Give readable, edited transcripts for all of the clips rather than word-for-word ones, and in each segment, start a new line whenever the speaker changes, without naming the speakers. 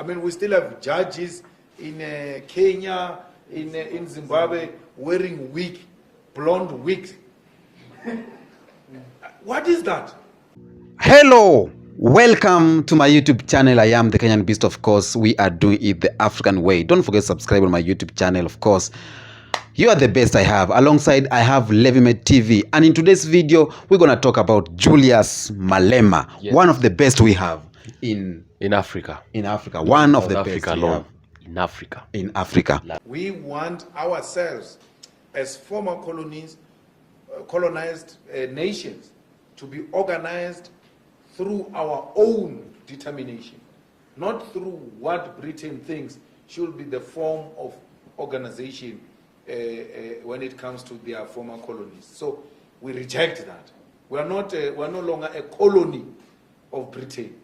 I mean, we still have judges in Kenya, in Zimbabwe, wearing blonde wigs. What is that?
Hello, welcome to my YouTube channel. I am the Kenyan Beast. Of course, we are doing it the African way. Don't forget to subscribe on my YouTube channel. Of course, you are the best I have. Alongside, I have Levimed TV. And in today's video, we're going to talk about Julius Malema. Yes. One of the best we have in Africa. In Africa. One of the best we have.
In Africa.
In Africa.
We want ourselves as former colonized nations to be organized through our own determination, not through what Britain thinks should be the form of organization when it comes to their former colonies. So we reject that. We're no longer a colony of Britain.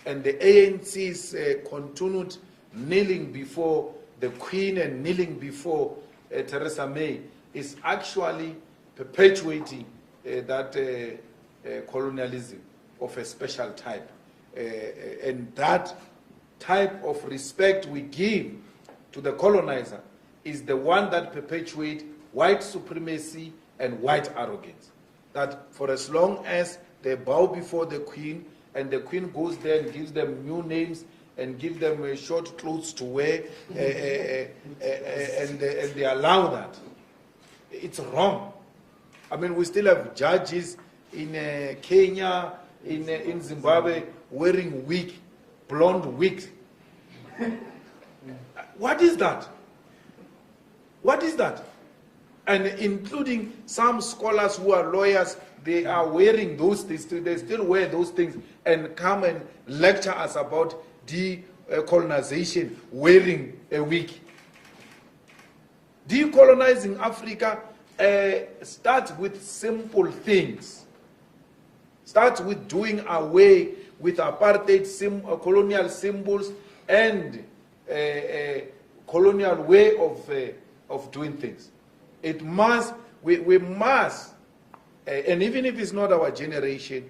And the ANC's continued kneeling before the Queen and kneeling before Theresa May is actually perpetuating that colonialism of a special type. And that type of respect we give to the colonizer is the one that perpetuates white supremacy and white arrogance. That for as long as they bow before the Queen and the Queen goes there and gives them new names and give them short clothes to wear and they allow that, it's wrong. I mean, we still have judges in Kenya, in Zimbabwe, wearing blonde wigs. What is that? What is that? And including some scholars who are lawyers, they are wearing those things. They still wear those things and come and lecture us about decolonization wearing a wig. Decolonizing Africa starts with simple things. Starts with doing away with apartheid colonial symbols and colonial way of doing things. It must, we must, and even if it's not our generation,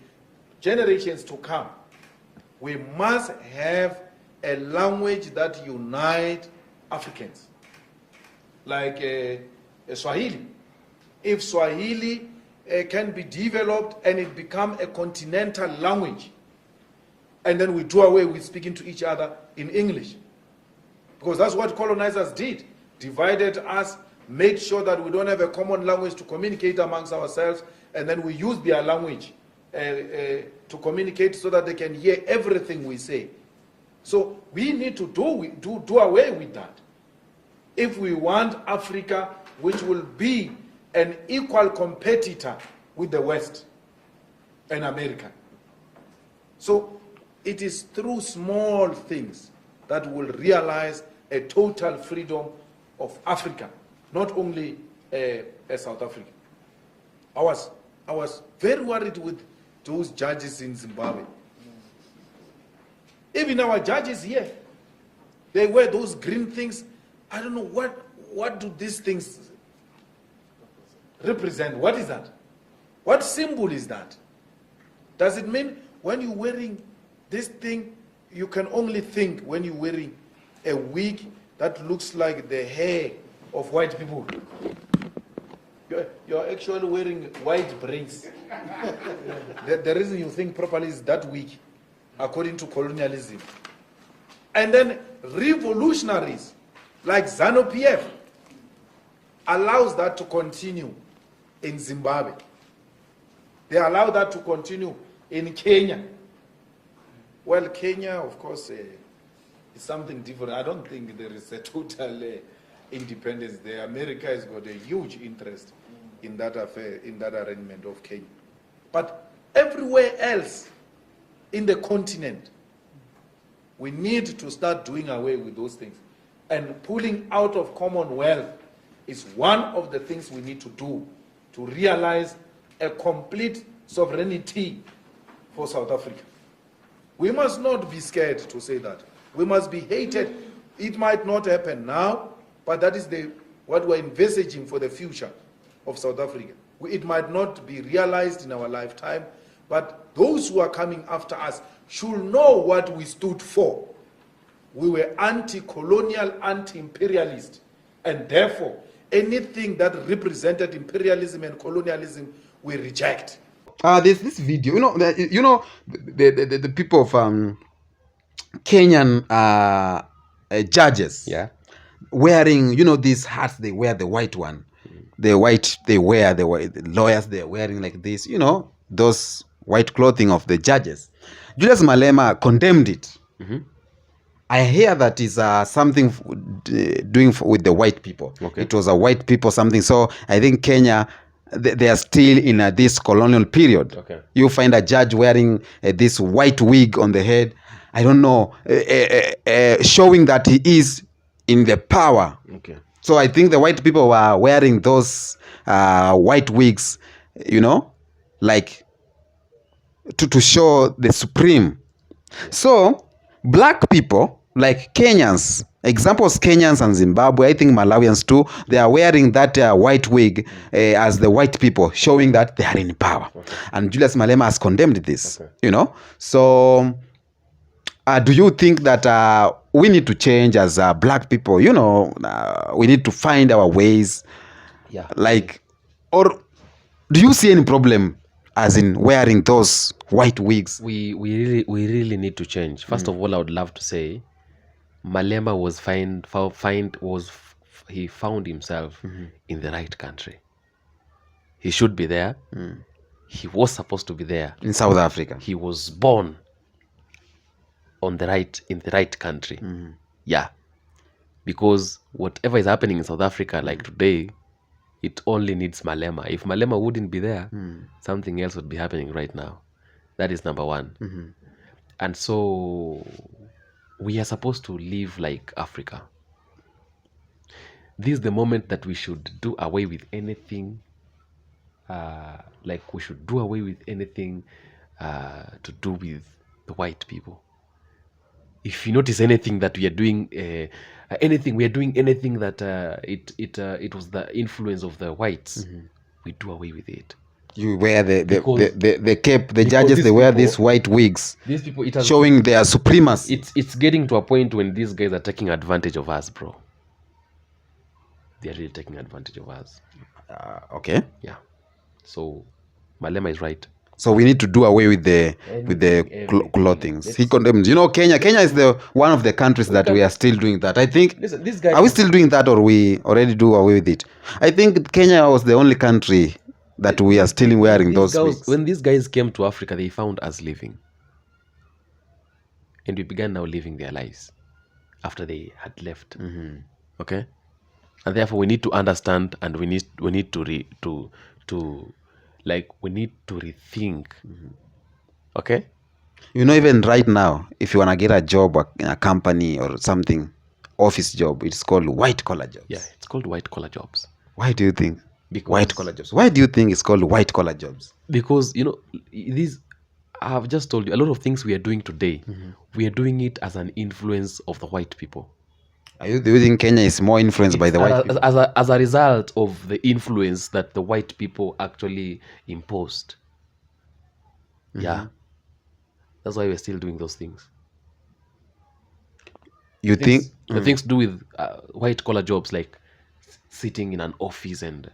generations to come, we must have a language that unites Africans, like Swahili. If Swahili can be developed and it become a continental language, and then we do away with speaking to each other in English. Because that's what colonizers did. Divided us, made sure that we don't have a common language to communicate amongst ourselves, and then we use their language to communicate so that they can hear everything we say. So we need to do away with that. If we want Africa, which will be an equal competitor with the West and America. So it is through small things that will realize a total freedom of Africa, not only South Africa. I was very worried with those judges in Zimbabwe. Even our judges here, they wear those green things. I don't know what do these things represent. What is that? What symbol is that? Does it mean when you're wearing this thing, you can only think when you're wearing a wig that looks like the hair of white people? You're actually wearing white braids. The reason you think properly is that wig, according to colonialism. And then revolutionaries like ZANU-PF allows that to continue in Zimbabwe. They allow that to continue in Kenya. Well, Kenya, of course, is something different. I don't think there is a total independence there. America has got a huge interest in that affair, in that arrangement of Kenya. But everywhere else in the continent, we need to start doing away with those things. And pulling out of Commonwealth is one of the things we need to do to realize a complete sovereignty for South Africa. We must not be scared to say that. We must be hated. It might not happen now, but that is what we're envisaging for the future of South Africa. It might not be realized in our lifetime, but those who are coming after us should know what we stood for. we were anti-colonial, anti-imperialist, and therefore anything that represented imperialism and colonialism we reject.
There's this video, the people of Kenyan judges,
Yeah.
wearing, these hats. They wear the white one, the lawyers, they're wearing like this, those white clothing of the judges. Julius Malema condemned it. I hear that is something with the white people.
Okay.
It was a white people something. So I think Kenya, they are still in this colonial period.
Okay.
You find a judge wearing this white wig on the head. I don't know, showing that he is in the power.
Okay.
So I think the white people were wearing those white wigs, like to show the supreme. So black people, like Kenyans, examples Kenyans and Zimbabwe, I think Malawians too, they are wearing that white wig as the white people, showing that they are in power.
Okay.
And Julius Malema has condemned this,
Okay.
So do you think that we need to change as black people? We need to find our ways.
Yeah.
Like, or do you see any problem as in wearing those white wigs?
We really need to change. First of all, I would love to say Malema he found himself in the right country. He should be there. He was supposed to be there.
In South Africa.
He was born in the right country. Yeah. Because whatever is happening in South Africa, like today, it only needs Malema. If Malema wouldn't be there, something else would be happening right now. That is number one. And so we are supposed to live like Africa. This is the moment that we should do away with anything. We should do away with anything to do with the white people. If you notice anything that we are doing, anything that it was the influence of the whites, we do away with it.
You wear the cape. The
because
judges, they wear
people-
these white wigs,
These people, it has,
showing their supremacy.
it's getting to a point when these guys are taking advantage of us, bro. They are really taking advantage of us.
Okay.
Yeah. So Malema is right.
So we need to do away with the
Everything.
clothing.
Let's-
He condemned. Kenya is the one of the countries that we are still doing that. I think.
Listen, this guy.
Are we still doing that, or we already do away with it? I think Kenya was the only country that we are still wearing those wigs.
When these guys came to Africa, they found us living, and we began now living their lives after they had left. Okay, and therefore we need to understand, and we need to rethink. Okay.
Even right now, if you want to get a job in a company or something, office job, it's called white collar jobs.
Yeah, it's called white collar jobs.
Why do you think?
Because-
White collar jobs. Why do you think it's called white collar jobs?
Because these, I have just told you, a lot of things we are doing today, we are doing it as an influence of the white people.
Do you think Kenya is more influenced by the white people?
As a result of the influence that the white people actually imposed. Yeah. That's why we're still doing those things.
You think?
The things to do with white collar jobs, like sitting in an office and...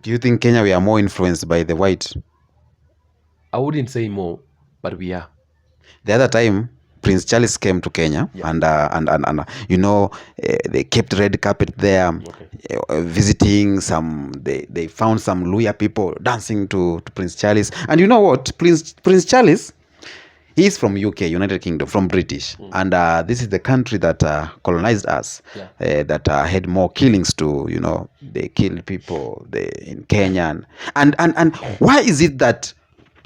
Do you think Kenya we are more influenced by the white?
I wouldn't say more, but we are.
The other time, Prince Charles came to Kenya, and they kept red carpet there, visiting some. They found some Luya people dancing to Prince Charles. And you know what, Prince Charles, he's from UK, United Kingdom, from British, and this is the country that colonized us, that had more killings too. They killed people in Kenya, and why is it that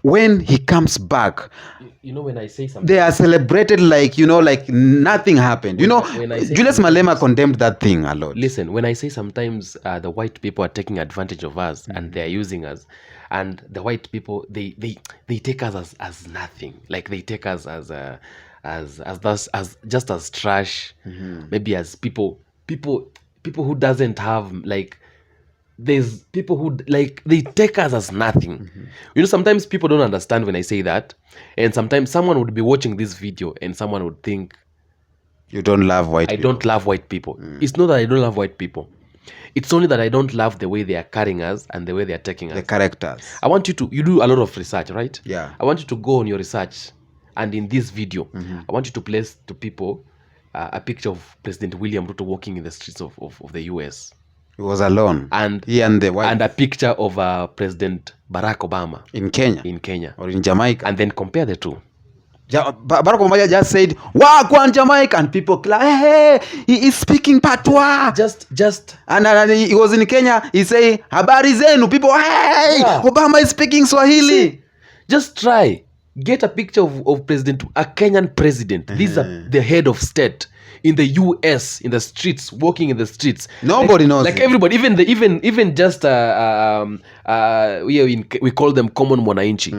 when he comes back,
when I say something,
they are celebrated like nothing happened?
When I say
Julius Malema condemned that thing a lot.
Listen, when I say sometimes the white people are taking advantage of us and they are using us, and the white people they take us as nothing. Like they take us as just as trash, maybe as people who doesn't have, like, there's people who like they take us as nothing. You know, sometimes people don't understand when I say that, and sometimes someone would be watching this video and someone would think
You don't love white
I
people.
don't love white people. It's not that I don't love white people. It's only that I don't love the way they are carrying us and the way they are taking us.
The characters.
I want you do a lot of research, right?
Yeah.
I want you to go on your research, and in this video, I want you to place to people a picture of President William Ruto walking in the streets of the US.
He was alone.
And
he and the wife.
And a picture of President Barack Obama
in Kenya.
In Kenya.
Or in Jamaica.
And then compare the two.
Barack Obama just said, "Wagwan Jamaica," and people clap. Hey, he is speaking patois.
Just.
And he was in Kenya. He say, "Habari zenu." People, hey, yeah. Obama is speaking Swahili.
See, just try. Get a picture of a Kenyan president. These are the head of state in the US, in the streets, walking in the streets.
Nobody knows.
Like everybody, even just we call them common mwananchi.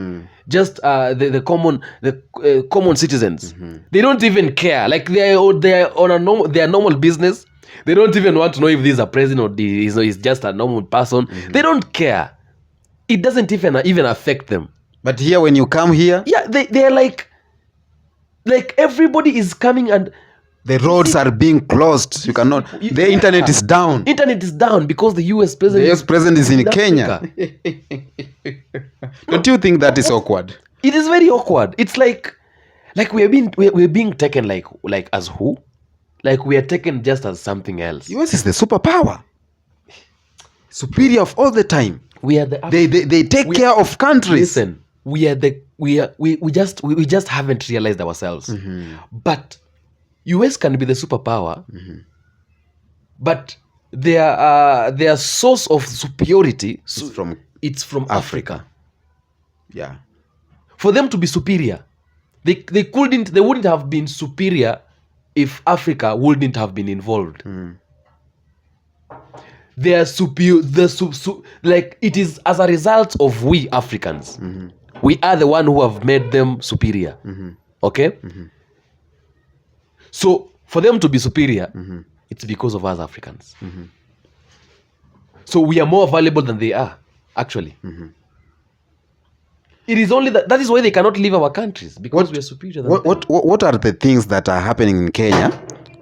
Just the common citizens. They don't even care. Like they are on their normal business. They don't even want to know if this is a president or is just a normal person. They don't care. It doesn't even affect them.
But here, when you come here,
yeah, they're like everybody is coming and
the roads are being closed. You cannot. The internet is down.
Internet is down because the US president.
The US president is in Kenya. Don't you think that is awkward?
It is very awkward. It's like we're being taken like as who? Like we are taken just as something else.
US is the superpower, superior of all the time.
We are the.
They take care of countries.
Listen, we just haven't realized ourselves. But US can be the superpower, but their source of superiority it's from Africa.
Yeah.
For them to be superior, they wouldn't have been superior if Africa wouldn't have been involved. They are superior. Like it is as a result of we Africans. We are the one who have made them superior. Okay. So for them to be superior, it's because of us Africans. So we are more valuable than they are, actually. It is only that is why they cannot leave our countries, because we are superior than them.
What are the things that are happening in Kenya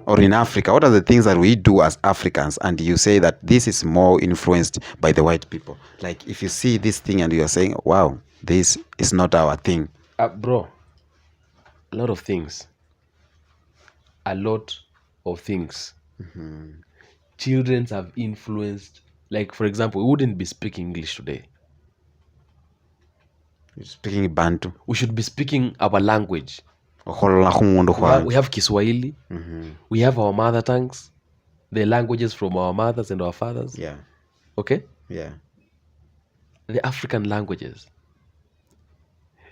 or in Africa? What are the things that we do as Africans, and you say that this is more influenced by the white people? Like if you see this thing and you are saying, wow, this is not our thing.
Bro, a lot of things. Children have influenced. Like, for example, we wouldn't be speaking English today.
You're speaking Bantu.
We should be speaking our language. We
We
have Kiswahili. We have our mother tongues, the languages from our mothers and our fathers.
Yeah.
Okay?
Yeah.
The African languages.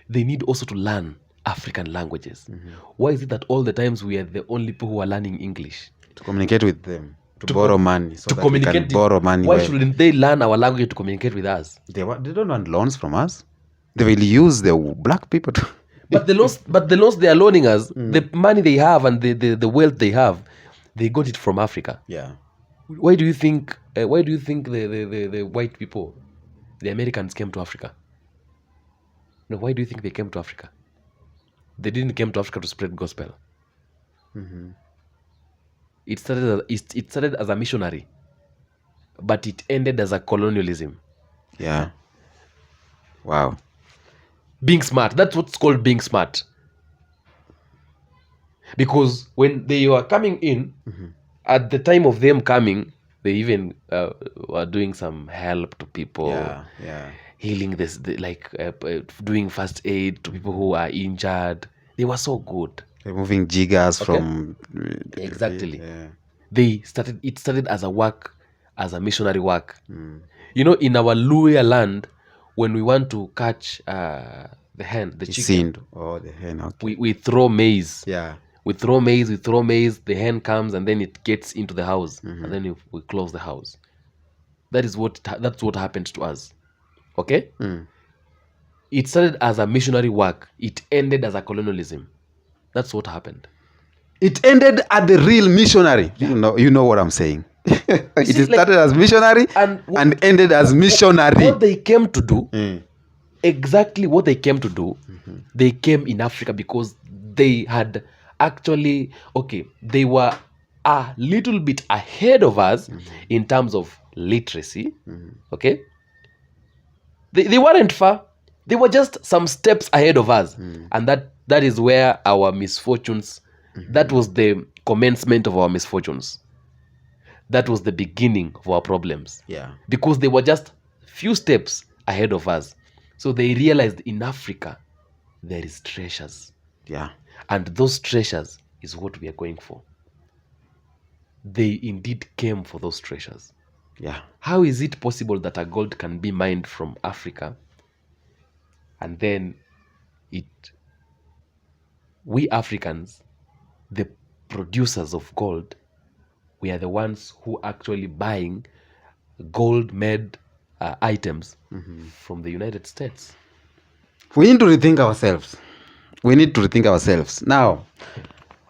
They need also to learn African languages. Why is it that all the times we are the only people who are learning English?
To communicate with them. To borrow money. So
to
that
communicate.
we can borrow money.
Why shouldn't they learn our language to communicate with us?
They don't want loans from us. They will use the black people to...
But the loans they are loaning us, the money they have and the wealth they have, they got it from Africa.
Yeah.
Why do you think the white people, the Americans, came to Africa? No, why do you think they came to Africa? They didn't come to Africa to spread gospel. It started as a missionary, but it ended as a colonialism.
Yeah. Wow.
Being smart. That's what's called being smart. Because when they were coming in, at the time of them coming, they even were doing some help to people.
Yeah.
Healing doing first aid to people who are injured. They were so good.
Removing jiggers from...
Exactly.
Yeah.
It started as a work, as a missionary work. You know, in our Luya land, when we want to catch the chicken.
Oh, the hen, okay.
We throw maize.
Yeah.
We throw maize, the hen comes and then it gets into the house. And then we close the house. That's what happened to us. Okay? It started as a missionary work. It ended as a colonialism. That's what happened.
It ended at the real missionary. Yeah. You know what I'm saying. It started as missionary and ended as missionary.
What they came to do, exactly what they came to do, they came in Africa because they had actually, they were a little bit ahead of us in terms of literacy. Okay, they weren't far. They were just some steps ahead of us, and that is where our misfortunes. That was the commencement of our misfortunes. That was the beginning of our problems.
Yeah.
Because they were just few steps ahead of us. So they realized in Africa there is treasures.
Yeah.
And those treasures is what we are going for. They indeed came for those treasures.
Yeah.
How is it possible that a gold can be mined from Africa and then we Africans, the producers of gold, we are the ones who actually buying gold-made items from the United States.
We need to rethink ourselves. Now,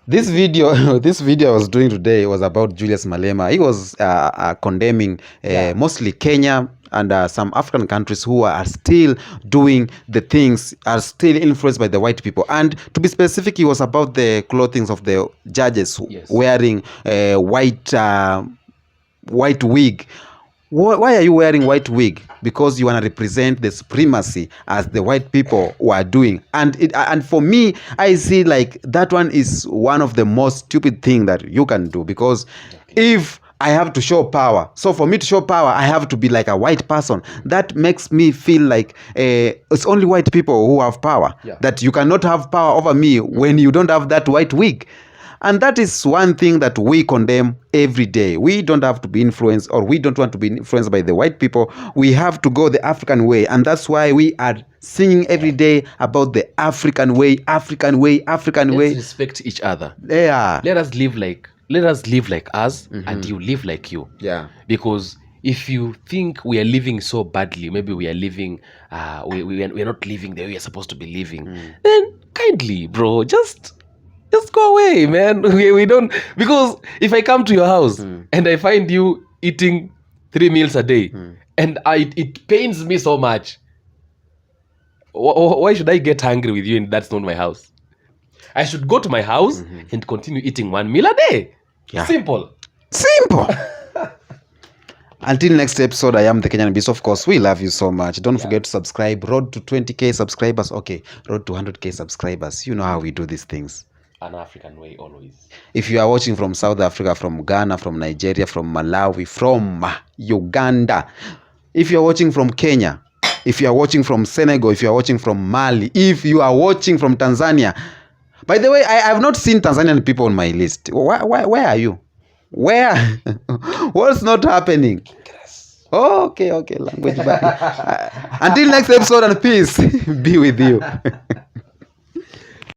this video I was doing today was about Julius Malema. He was condemning mostly Kenya and some African countries who are still doing the things, are still influenced by the white people. And to be specific, it was about the clothing of the judges wearing white wig. Why are you wearing white wig? Because you want to represent the supremacy as the white people were doing. And for me, I see like that one is one of the most stupid thing that you can do. Because if I have to show power, so for me to show power, I have to be like a white person. That makes me feel like it's only white people who have power. That you cannot have power over me when you don't have that white wig. And that is one thing that we condemn every day. We don't have to be influenced, or we don't want to be influenced by the white people. We have to go the African way. And that's why we are singing every day about the African way, African way, African way.
Let's respect each other.
Yeah.
Let us live like us, and you live like you.
Yeah.
Because if you think we are living so badly, maybe we are living, we are not living the way we are supposed to be living, then kindly, bro, just go away, man. We don't, because if I come to your house and I find you eating 3 meals a day, and it pains me so much, why should I get hungry with you and that's not my house? I should go to my house and continue eating 1 meal a day.
Yeah.
Simple.
Until next episode, I am the Kenyan Beast. Of course, we love you so much. Don't forget to subscribe. Road to 20k subscribers. Okay, road to 100k subscribers. You know how we do these things.
An African way always.
If you are watching from South Africa, from Ghana, from Nigeria, from Malawi, from Uganda, if you are watching from Kenya, if you are watching from Senegal, if you are watching from Mali, if you are watching from Tanzania. By the way, I have not seen Tanzanian people on my list. Where are you? Where? What's not happening? Okay, language. Until next episode, and peace be with you.